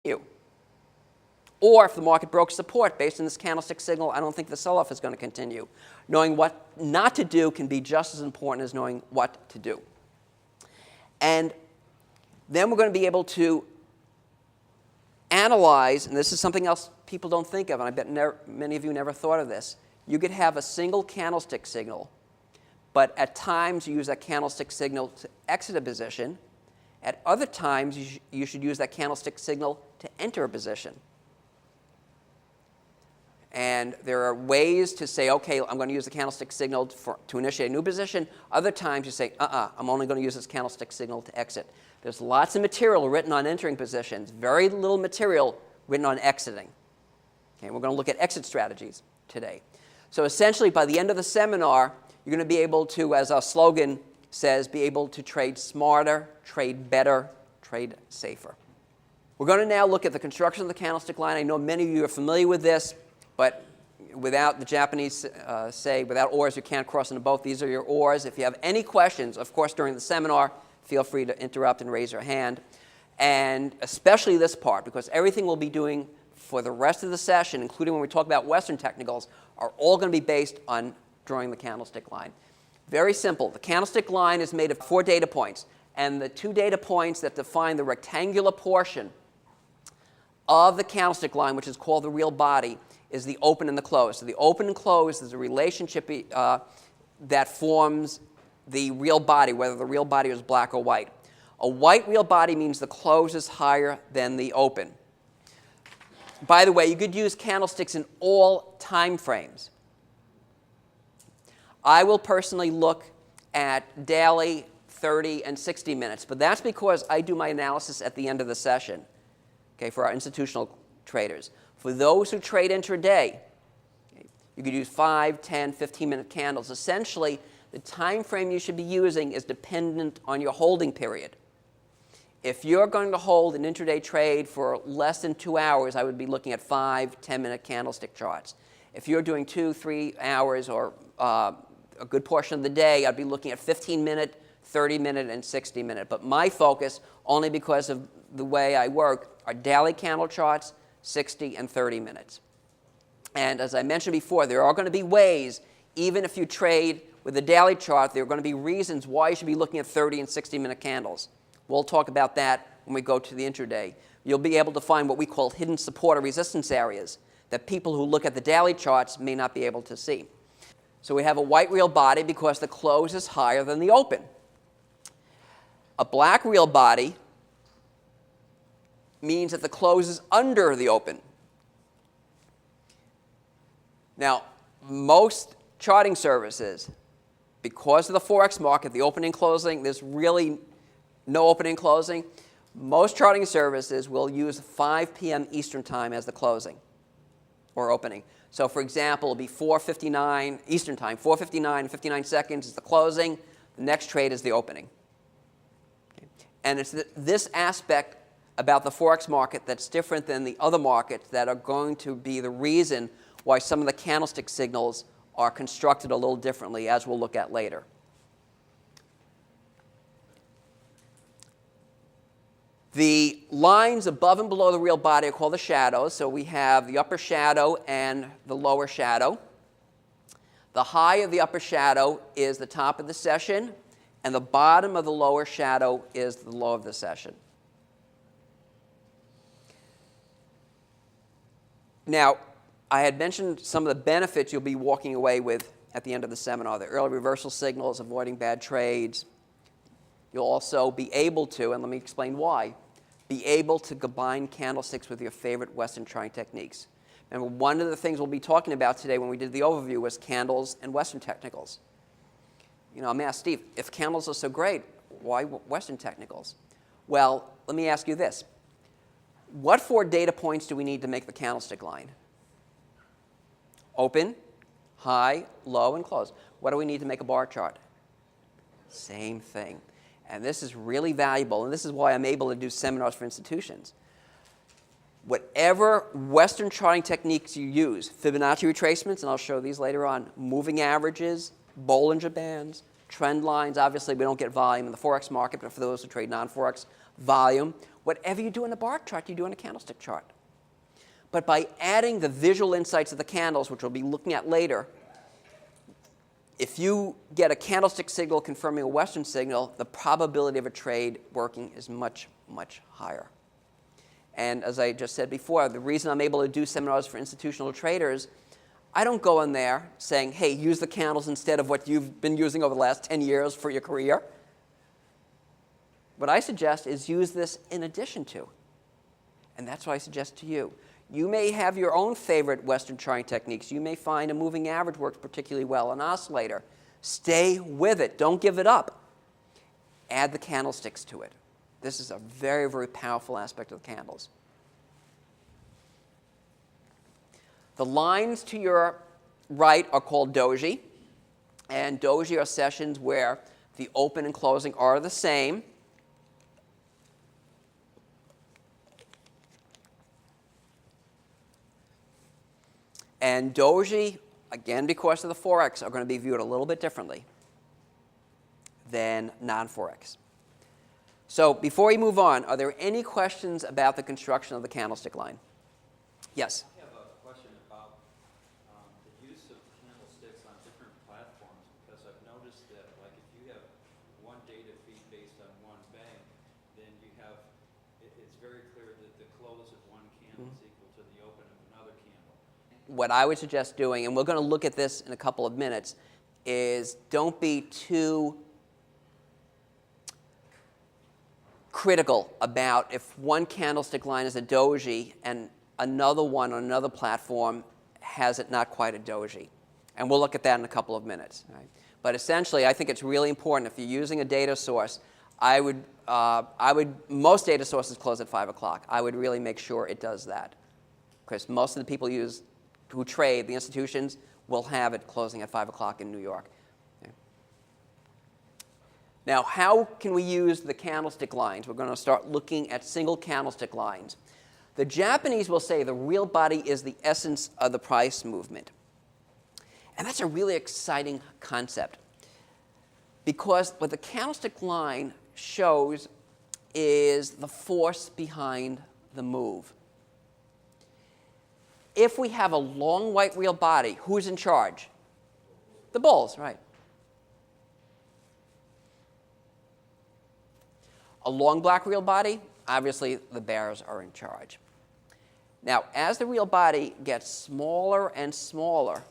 continue. Or if the market broke support based on this candlestick signal, I don't think the sell-off is going to continue. Knowing what not to do can be just as important as knowing what to do. And then we're going to be able to analyze, and this is something else people don't think of, and I bet many of you never thought of this. You could have a single candlestick signal, but at times you use that candlestick signal to exit a position. At other times, you should use that candlestick signal to enter a position. And there are ways to say, OK, I'm going to use the candlestick signal to initiate a new position. Other times you say, I'm only going to use this candlestick signal to exit. There's lots of material written on entering positions, very little material written on exiting. Okay, we're going to look at exit strategies today. So essentially, by the end of the seminar, you're going to be able to, as our slogan says, be able to trade smarter, trade better, trade safer. We're going to now look at the construction of the candlestick line. I know many of you are familiar with this, but without the Japanese say, without oars, you can't cross in a boat. These are your oars. If you have any questions, of course, during the seminar, feel free to interrupt and raise your hand. And especially this part, because everything we'll be doing for the rest of the session, including when we talk about Western technicals, are all going to be based on drawing the candlestick line. Very simple. The candlestick line is made of 4 data points. And the 2 data points that define the rectangular portion of the candlestick line, which is called the real body, is the open and the close. So the open and close is a relationship that forms the real body, whether the real body is black or white. A white real body means the close is higher than the open. By the way, you could use candlesticks in all time frames. I will personally look at daily, 30, and 60 minutes, but that's because I do my analysis at the end of the session, okay, for our institutional traders. For those who trade intraday, you could use 5, 10, 15-minute candles. Essentially, the time frame you should be using is dependent on your holding period. If you're going to hold an intraday trade for less than 2 hours, I would be looking at 5, 10-minute candlestick charts. If you're doing 2, 3 hours or a good portion of the day, I'd be looking at 15-minute, 30-minute, and 60-minute. But my focus, only because of the way I work, are daily candle charts, 60 and 30 minutes. And as I mentioned before, there are going to be ways, even if you trade with a daily chart, there are going to be reasons why you should be looking at 30 and 60-minute candles. We'll talk about that when we go to the intraday. You'll be able to find what we call hidden support or resistance areas that people who look at the daily charts may not be able to see. So we have a white real body because the close is higher than the open. A black real body means that the close is under the open. Now, most charting services, because of the Forex market, the opening closing, there's really no opening closing. Most charting services will use 5 p.m. Eastern time as the closing or opening. So, for example, it'll be 4:59 Eastern time, 4:59 and 59 seconds is the closing. The next trade is the opening. Okay. And it's this aspect about the Forex market that's different than the other markets that are going to be the reason why some of the candlestick signals are constructed a little differently, as we'll look at later. The lines above and below the real body are called the shadows. So we have the upper shadow and the lower shadow. The high of the upper shadow is the top of the session, and the bottom of the lower shadow is the low of the session. Now, I had mentioned some of the benefits you'll be walking away with at the end of the seminar. The early reversal signals, avoiding bad trades. You'll also be able to, and let me explain why, be able to combine candlesticks with your favorite Western charting techniques. And one of the things we'll be talking about today when we did the overview was candles and Western technicals. You know, I'm asked, Steve, if candles are so great, why Western technicals? Well, let me ask you this. What 4 data points do we need to make the candlestick line? Open, high, low, and close. What do we need to make a bar chart? Same thing. And this is really valuable, and this is why I'm able to do seminars for institutions. Whatever Western charting techniques you use, Fibonacci retracements, and I'll show these later on, moving averages, Bollinger Bands, trend lines. Obviously, we don't get volume in the Forex market, but for those who trade non-Forex, volume. Whatever you do in a bar chart, you do in a candlestick chart. But by adding the visual insights of the candles, which we'll be looking at later, if you get a candlestick signal confirming a Western signal, the probability of a trade working is much, much higher. And as I just said before, the reason I'm able to do seminars for institutional traders, I don't go in there saying, hey, use the candles instead of what you've been using over the last 10 years for your career. What I suggest is use this in addition to. And that's what I suggest to you. You may have your own favorite Western charting techniques. You may find a moving average works particularly well, an oscillator. Stay with it. Don't give it up. Add the candlesticks to it. This is a very, very powerful aspect of the candles. The lines to your right are called doji. And doji are sessions where the open and closing are the same. And doji, again because of the Forex, are going to be viewed a little bit differently than non-Forex. So before we move on, are there any questions about the construction of the candlestick line? Yes? I have a question about the use of candlesticks on different platforms, because I've noticed that, like, if you have one data feed based on one bank, then you have, it's very clear that the close of one candle is equal to the open of another candle. What I would suggest doing, and we're going to look at this in a couple of minutes, is don't be too critical about if one candlestick line is a doji and another one on another platform has it not quite a doji. And we'll look at that in a couple of minutes. Right? But essentially, I think it's really important if you're using a data source, most data sources close at 5 o'clock. I would really make sure it does that. Because most of the people who trade, the institutions, will have it closing at 5 o'clock in New York. Okay. Now, how can we use the candlestick lines? We're going to start looking at single candlestick lines. The Japanese will say the real body is the essence of the price movement. And that's a really exciting concept. Because what the candlestick line shows is the force behind the move. If we have a long white real body, who's in charge? The bulls, right. A long black real body, obviously the bears are in charge. Now, as the real body gets smaller and smaller,